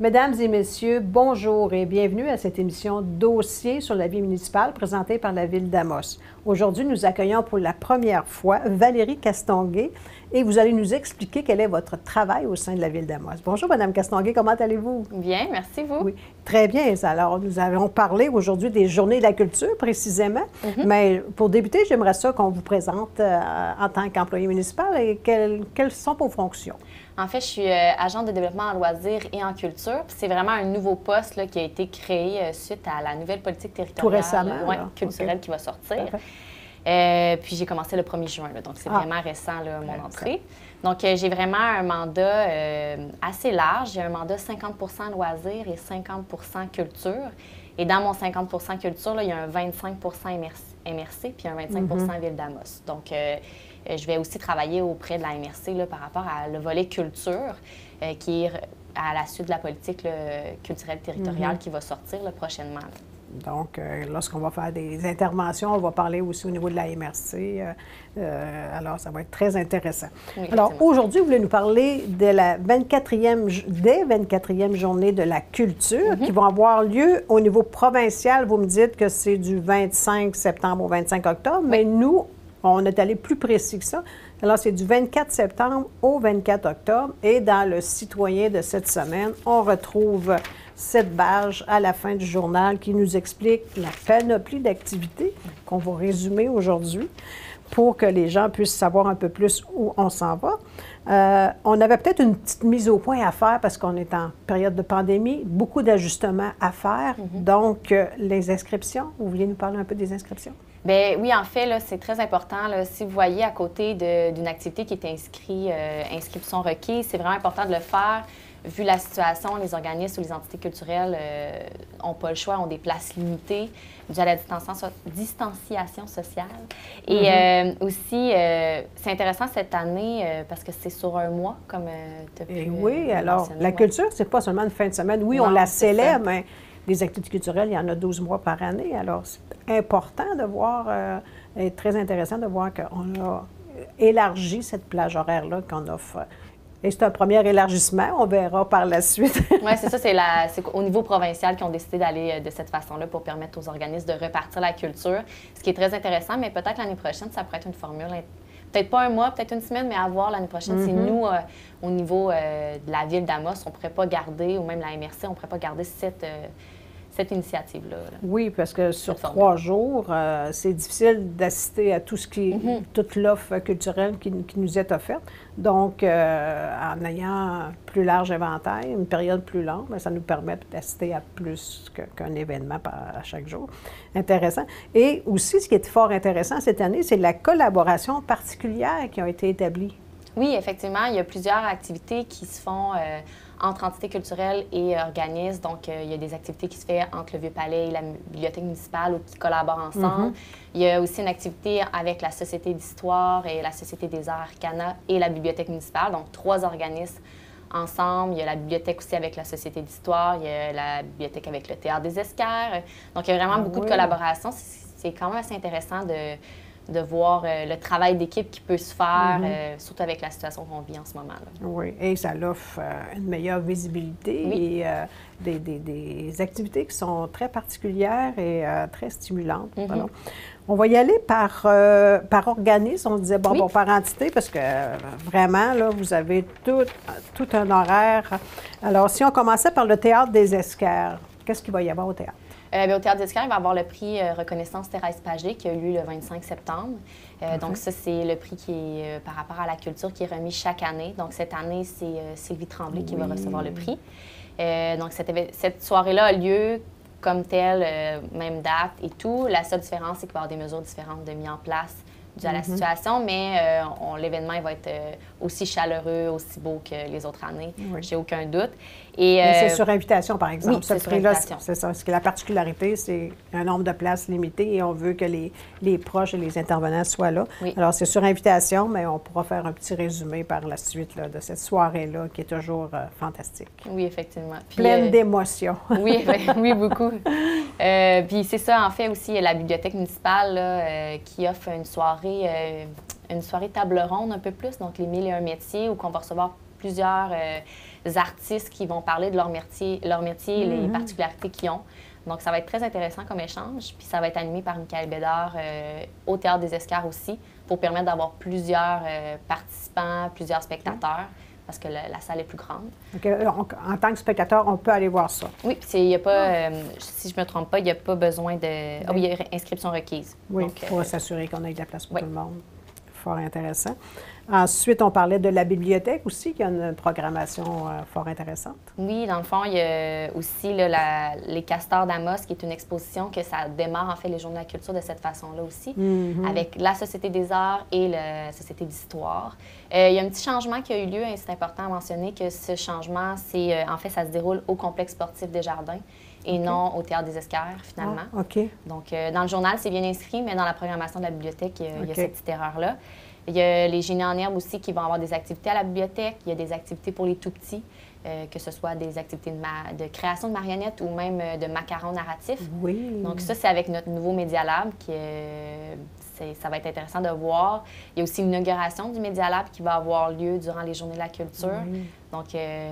Mesdames et messieurs, bonjour et bienvenue à cette émission Dossier sur la vie municipale présentée par la Ville d'Amos. Aujourd'hui, nous accueillons pour la première fois Valérie Castonguay et vous allez nous expliquer quel est votre travail au sein de la Ville d'Amos. Bonjour, Madame Castonguay, comment allez-vous? Bien, merci, vous. Oui, très bien. Alors, nous allons parler aujourd'hui des Journées de la culture, précisément. Mais pour débuter, j'aimerais ça qu'on vous présente en tant qu'employé municipal et quelles sont vos fonctions. En fait, je suis agente de développement en loisirs et en culture. C'est vraiment un nouveau poste là, qui a été créé suite à la nouvelle politique territoriale culturelle qui va sortir. Puis j'ai commencé le 1er juin, là, donc c'est vraiment récent, là, mon entrée. Donc j'ai vraiment un mandat assez large. J'ai un mandat 50 loisirs et 50 culture. Et dans mon 50 culture, là, il y a un 25 MRC puis un 25 Ville d'Amos. Donc je vais aussi travailler auprès de la MRC là, par rapport à le volet culture, qui est à la suite de la politique là, culturelle territoriale qui va sortir là, prochainement. Là. Donc, lorsqu'on va faire des interventions, on va parler aussi au niveau de la MRC. Alors, ça va être très intéressant. Oui, alors, aujourd'hui, vous voulez nous parler de la 24e journée de la culture qui vont avoir lieu au niveau provincial. Vous me dites que c'est du 25 septembre au 25 octobre, mais nous, on est allé plus précis que ça. Alors, c'est du 24 septembre au 24 octobre. Et dans le citoyen de cette semaine, on retrouve cette badge à la fin du journal qui nous explique la panoplie d'activités qu'on va résumer aujourd'hui pour que les gens puissent savoir un peu plus où on s'en va. On avait peut-être une petite mise au point à faire parce qu'on est en période de pandémie, beaucoup d'ajustements à faire. Donc, les inscriptions, vous vouliez nous parler un peu des inscriptions? Bien, oui, en fait, c'est très important. Là, si vous voyez à côté d'une activité qui est inscription requise, c'est vraiment important de le faire. Vu la situation, les organismes ou les entités culturelles n'ont pas le choix, ont des places limitées dû à la distanciation sociale. Et aussi, c'est intéressant cette année parce que c'est sur un mois, comme tu as pu oui, alors, la culture, c'est pas seulement une fin de semaine. Oui, non, on la célèbre, mais les activités culturelles, il y en a 12 mois par année. Alors, c'est important de voir, et très intéressant de voir qu'on a élargi cette plage horaire-là qu'on offre. Et c'est un premier élargissement, on verra par la suite. Oui, c'est ça, c'est au niveau provincial qu'ils ont décidé d'aller de cette façon-là pour permettre aux organismes de repartir la culture, ce qui est très intéressant, mais peut-être l'année prochaine, ça pourrait être une formule, peut-être pas un mois, peut-être une semaine, mais à voir l'année prochaine. C'est nous, au niveau de la Ville d'Amos, on ne pourrait pas garder, ou même la MRC, on ne pourrait pas garder cette initiative-là. Là. Oui, parce que sur 3 jours, c'est difficile d'assister à tout ce qui, toute l'offre culturelle qui nous est offerte. Donc, en ayant un plus large éventail, une période plus longue, bien, ça nous permet d'assister à plus qu'un événement à chaque jour. Intéressant. Et aussi, ce qui est fort intéressant cette année, c'est la collaboration particulière qui a été établie. Oui, effectivement, il y a plusieurs activités qui se font entre entités culturelles et organismes. Donc, il y a des activités qui se font entre le Vieux-Palais et la bibliothèque municipale ou qui collaborent ensemble. Il y a aussi une activité avec la Société d'histoire et la Société des arts Arcana et la bibliothèque municipale. Donc, 3 organismes ensemble. Il y a la bibliothèque aussi avec la Société d'histoire. Il y a la bibliothèque avec le Théâtre des Esquerres. Donc, il y a vraiment beaucoup de collaborations. C'est quand même assez intéressant de voir le travail d'équipe qui peut se faire, surtout avec la situation qu'on vit en ce moment. Là. Oui, et ça offre une meilleure visibilité et des activités qui sont très particulières et très stimulantes. Alors, on va y aller par organisme. On disait, bon, par entité, parce que vraiment, là, vous avez tout un horaire. Alors, si on commençait par le Théâtre des Esquerres, qu'est-ce qu'il va y avoir au théâtre? Au Théâtre des Esquerres, il va y avoir le prix Reconnaissance Thérèse Pagé qui a eu lieu le 25 septembre. Donc, ça, c'est le prix qui est par rapport à la culture qui est remis chaque année. Donc, cette année, c'est Sylvie Tremblay qui va recevoir le prix. Donc, cette soirée-là a lieu comme telle, même date et tout. La seule différence, c'est qu'il va y avoir des mesures différentes de mise en place dû à la situation, mais l'événement il va être aussi chaleureux, aussi beau que les autres années. J'ai aucun doute. Et c'est sur invitation, par exemple. Oui, c'est sur invitation. C'est ça. Ce qui est la particularité, c'est un nombre de places limité et on veut que les proches et les intervenants soient là. Oui. Alors, c'est sur invitation, mais on pourra faire un petit résumé par la suite là, de cette soirée-là qui est toujours fantastique. Oui, effectivement. Puis, pleine d'émotions. Oui, oui, beaucoup. Puis c'est ça, en fait, aussi, la bibliothèque municipale là, qui offre une soirée table ronde un peu plus, donc les 1001 métiers, où on va recevoir plusieurs artistes qui vont parler de leur métier et les particularités qu'ils ont. Donc, ça va être très intéressant comme échange. Puis, ça va être animé par Michael Bédard au Théâtre des Escars aussi, pour permettre d'avoir plusieurs participants, plusieurs spectateurs, parce que la salle est plus grande. Donc, en tant que spectateur, on peut aller voir ça? Oui, il y a pas, si je ne me trompe pas, il n'y a pas besoin de... Ah oui, il y a inscription requise. Oui, pour s'assurer qu'on ait de la place pour tout le monde. Fort intéressant. Ensuite, on parlait de la bibliothèque aussi, qui a une programmation fort intéressante. Oui, dans le fond, il y a aussi là, les Castors d'Amos, qui est une exposition que ça démarre, en fait, les Journées de la culture de cette façon-là aussi, avec la Société des arts et la Société d'histoire. Il y a un petit changement qui a eu lieu, et c'est important à mentionner que ce changement, c'est en fait, ça se déroule au complexe sportif des Jardins et non au Théâtre des Escars, finalement. Ah, OK. Donc, dans le journal, c'est bien inscrit, mais dans la programmation de la bibliothèque, il y a cette petite erreur-là. Il y a les Génies en herbe aussi qui vont avoir des activités à la bibliothèque. Il y a des activités pour les tout-petits, que ce soit des activités de création de marionnettes ou même de macarons narratifs. Oui. Donc ça, c'est avec notre nouveau Media Lab. Ça va être intéressant de voir. Il y a aussi l'inauguration du Media Lab qui va avoir lieu durant les Journées de la culture. Oui. Donc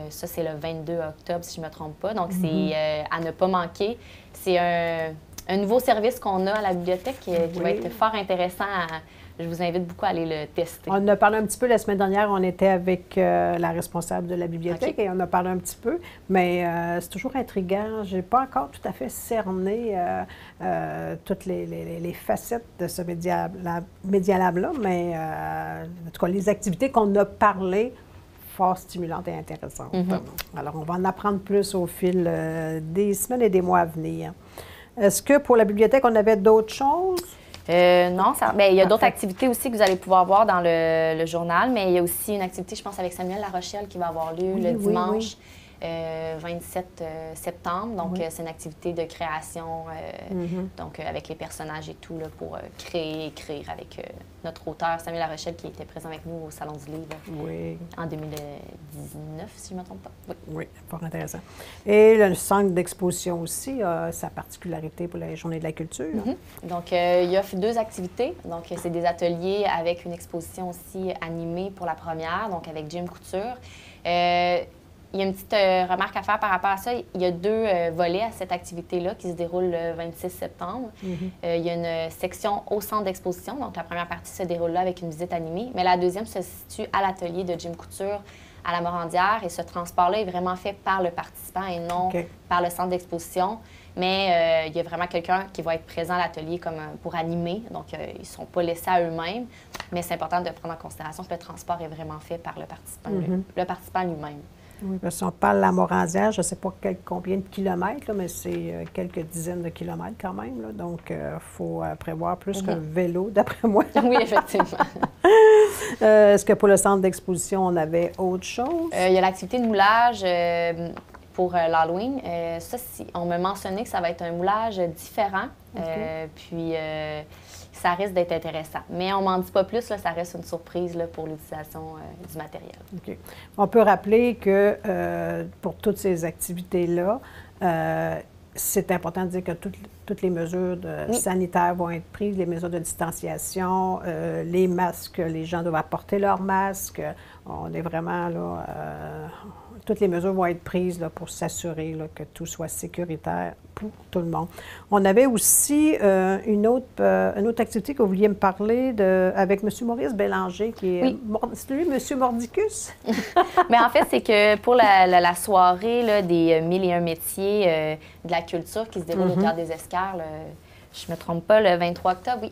ça, c'est le 22 octobre, si je ne me trompe pas. Donc c'est à ne pas manquer. C'est un nouveau service qu'on a à la bibliothèque qui va être fort intéressant Je vous invite beaucoup à aller le tester. On a parlé un petit peu la semaine dernière, on était avec la responsable de la bibliothèque et on a parlé un petit peu, mais c'est toujours intriguant. Je n'ai pas encore tout à fait cerné toutes les facettes de ce Media Lab-là, mais en tout cas, les activités qu'on a parlé, fort stimulantes et intéressantes. Alors, on va en apprendre plus au fil des semaines et des mois à venir. Est-ce que pour la bibliothèque, on avait d'autres choses? Non, il y a d'autres activités aussi que vous allez pouvoir voir dans le journal, mais il y a aussi une activité, je pense, avec Samuel Larochelle qui va avoir lieu le dimanche 27 septembre. Donc, c'est une activité de création, donc avec les personnages et tout, là, pour créer et écrire avec notre auteur Samuel Larochelle qui était présent avec nous au Salon du Livre en 2019, si je ne me trompe pas. Oui, fort intéressant. Et le centre d'exposition aussi a sa particularité pour la Journée de la culture. Donc, il y a 2 activités. Donc, c'est des ateliers avec une exposition aussi animée pour la première, donc avec Jim Couture. Il y a une petite remarque à faire par rapport à ça. Il y a 2 volets à cette activité-là qui se déroulent le 26 septembre. Il y a une section au centre d'exposition. Donc, la première partie se déroule là avec une visite animée. Mais la deuxième se situe à l'atelier de Jim Couture à la Morandière. Et ce transport-là est vraiment fait par le participant et non par le centre d'exposition. Mais il y a vraiment quelqu'un qui va être présent à l'atelier comme pour animer. Donc, ils ne sont pas laissés à eux-mêmes. Mais c'est important de prendre en considération que le transport est vraiment fait par le participant lui-même. Oui, parce qu'on parle de la Morandière, je ne sais pas combien de kilomètres, là, mais c'est quelques dizaines de kilomètres quand même. Là, donc, il faut prévoir plus qu'un vélo, d'après moi. Oui, effectivement. Est-ce que pour le centre d'exposition, on avait autre chose? Il y a l'activité de moulage pour l'Halloween. Ça, on m'a mentionné que ça va être un moulage différent. Puis, ça risque d'être intéressant. Mais on m'en dit pas plus, là, ça reste une surprise là, pour l'utilisation du matériel. OK. On peut rappeler que pour toutes ces activités-là, c'est important de dire que toutes les mesures sanitaires vont être prises, les mesures de distanciation, les masques, les gens doivent apporter leurs masques. On est vraiment là... toutes les mesures vont être prises là, pour s'assurer là, que tout soit sécuritaire pour tout le monde. On avait aussi une autre activité que vous vouliez me parler avec M. Maurice Bélanger, qui est... C'est lui, M. Mordicus? Mais en fait, c'est que pour la soirée là, des 1001 métiers de la culture qui se déroule au Théâtre des Escars, je ne me trompe pas, le 23 octobre, oui.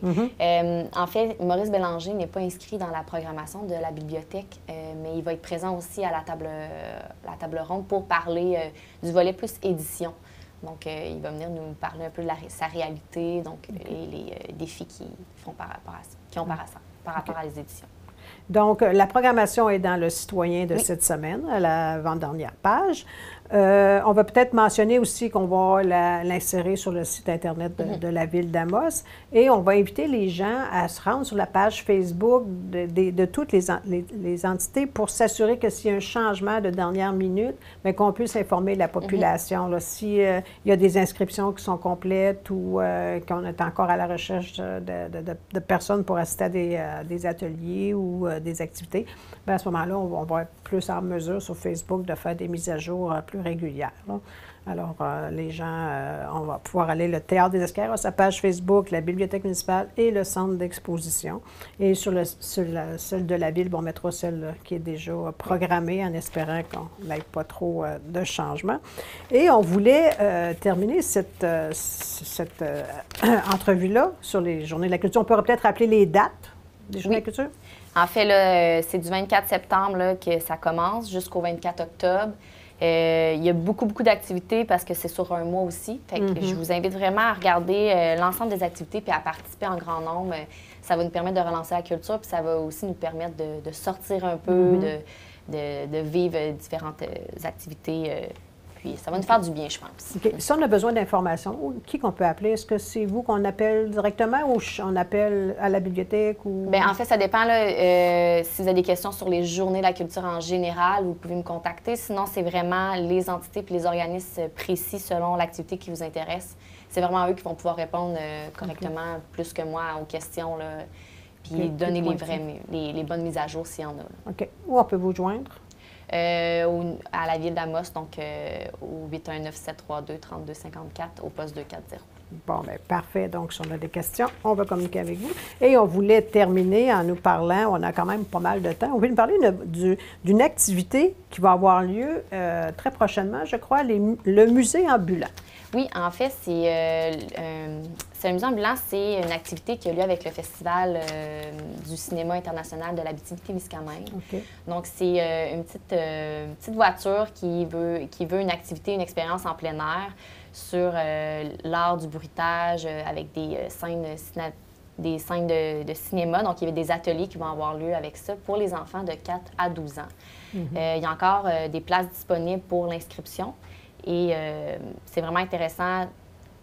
En fait, Maurice Bélanger n'est pas inscrit dans la programmation de la bibliothèque, mais il va être présent aussi à la table ronde pour parler du volet plus édition. Donc, il va venir nous parler un peu de sa réalité, donc les défis qui ont par rapport à les éditions. Donc, la programmation est dans le Citoyen de cette semaine, à l'avant-dernière page. On va peut-être mentionner aussi qu'on va l'insérer sur le site Internet de la Ville d'Amos et on va inviter les gens à se rendre sur la page Facebook de toutes les entités pour s'assurer que s'il y a un changement de dernière minute, bien, qu'on puisse informer la population. S'il y a des inscriptions qui sont complètes ou qu'on est encore à la recherche de personnes pour assister à des ateliers ou des activités, bien, à ce moment-là, on va être plus en mesure sur Facebook de faire des mises à jour plus régulières, là. Alors, les gens, on va pouvoir aller, le Théâtre des Escaliers a sa page Facebook, la Bibliothèque municipale et le centre d'exposition. Et sur celle de la Ville, on mettra celle qui est déjà programmée en espérant qu'on n'ait pas trop de changements. Et on voulait terminer cette entrevue-là sur les Journées de la culture. On peut peut-être rappeler les dates des Journées de la culture? En fait, là, c'est du 24 septembre là, que ça commence jusqu'au 24 octobre. Il y a beaucoup d'activités parce que c'est sur un mois aussi. Fait que je vous invite vraiment à regarder l'ensemble des activités puis à participer en grand nombre. Ça va nous permettre de relancer la culture puis ça va aussi nous permettre de sortir un peu, de vivre différentes activités. Puis ça va nous faire du bien, je pense. OK. Si on a besoin d'informations, qui qu'on peut appeler? Est-ce que c'est vous qu'on appelle directement ou on appelle à la bibliothèque? Ou... Bien, en fait, ça dépend. Là, si vous avez des questions sur les Journées de la culture en général, vous pouvez me contacter. Sinon, c'est vraiment les entités et les organismes précis selon l'activité qui vous intéresse. C'est vraiment eux qui vont pouvoir répondre correctement, plus que moi, aux questions. Là, puis donner les bonnes mises à jour s'il y en a. Là. OK. Où on peut vous joindre? À la Ville d'Amos, donc au 819-732-3254, au poste 240. Bon, bien, parfait. Donc, si on a des questions, on va communiquer avec vous. Et on voulait terminer en nous parlant, on a quand même pas mal de temps, on voulait nous parler d'une activité qui va avoir lieu très prochainement, je crois, le musée ambulant. Oui, en fait, c'est un musée ambulant, c'est une activité qui a lieu avec le Festival du cinéma international de l'Abitibi-Témiscamingue. Okay. Donc, c'est une petite voiture qui veut une activité, une expérience en plein air sur l'art du bruitage avec des scènes de cinéma. Donc, il y avait des ateliers qui vont avoir lieu avec ça pour les enfants de 4 à 12 ans. Il y a encore des places disponibles pour l'inscription. Et c'est vraiment intéressant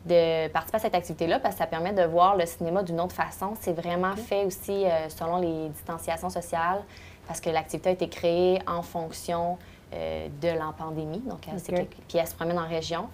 de participer à cette activité-là parce que ça permet de voir le cinéma d'une autre façon. C'est vraiment fait aussi selon les distanciations sociales parce que l'activité a été créée en fonction de l'an-pandémie. Donc, puis elle se promène en région.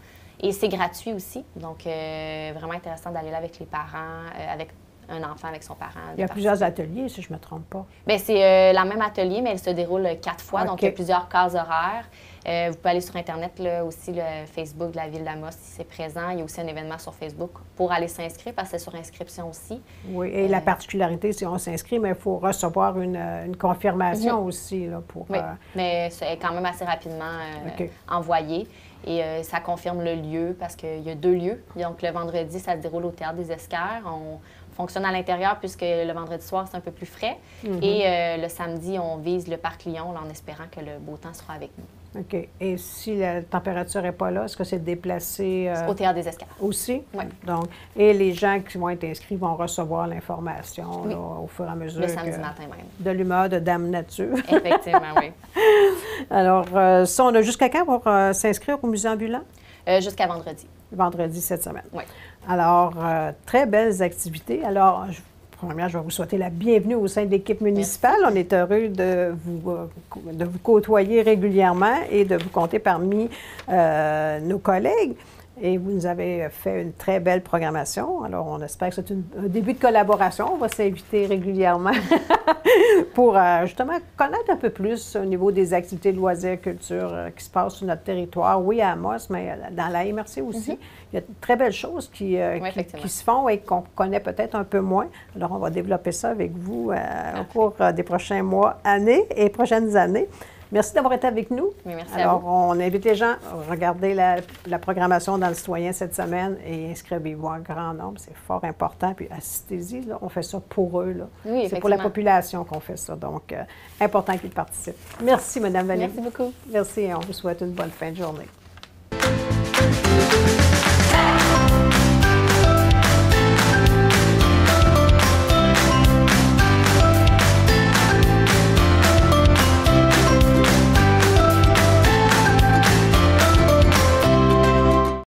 Et c'est gratuit aussi. Donc, vraiment intéressant d'aller là avec les parents, avec un enfant avec son parent. Il y a plusieurs ateliers, si je ne me trompe pas. Bien, c'est la même atelier, mais elle se déroule 4 fois. Donc, il y a plusieurs cases horaires. Vous pouvez aller sur Internet, là, aussi le Facebook de la Ville d'Amos si c'est présent. Il y a aussi un événement sur Facebook pour aller s'inscrire parce que c'est sur inscription aussi. Oui, et la particularité, c'est qu'on s'inscrit, mais il faut recevoir une confirmation aussi. Là, pour, oui, mais c'est quand même assez rapidement envoyé. Et ça confirme le lieu parce qu'il y a 2 lieux. Donc, le vendredi, ça se déroule au Théâtre des Escaliers. On fonctionne à l'intérieur puisque le vendredi soir, c'est un peu plus frais. Et le samedi, on vise le Parc Lyon là, en espérant que le beau temps sera avec nous. OK. Et si la température n'est pas là, est-ce que c'est déplacé? Au Théâtre des Escaliers. Aussi? Oui. Donc, et les gens qui vont être inscrits vont recevoir l'information au fur et à mesure. Le samedi matin même. De l'humeur de Dame Nature. Effectivement, oui. Alors, ça, on a jusqu'à quand pour s'inscrire au musée ambulant? Jusqu'à vendredi. Vendredi cette semaine. Oui. Alors, très belles activités. Alors, premièrement, je vais vous souhaiter la bienvenue au sein de l'équipe municipale. Merci. On est heureux de vous côtoyer régulièrement et de vous compter parmi nos collègues. Et vous nous avez fait une très belle programmation. Alors, on espère que c'est un début de collaboration. On va s'inviter régulièrement pour justement connaître un peu plus au niveau des activités de loisirs, culture qui se passent sur notre territoire. Oui, à Amos, mais dans la MRC aussi. Il y a de très belles choses qui se font et qu'on connaît peut-être un peu moins. Alors, on va développer ça avec vous au cours des prochains mois, années et prochaines années. Merci d'avoir été avec nous. Oui, merci Alors, à vous. on invite les gens à regarder la programmation dans le citoyen cette semaine et inscrivez-vous en grand nombre. C'est fort important. Puis assistez-y, là, on fait ça pour eux. Là. Oui, c'est pour la population qu'on fait ça. Donc, important qu'ils participent. Merci, Mme Valérie. Merci beaucoup. Merci et on vous souhaite une bonne fin de journée.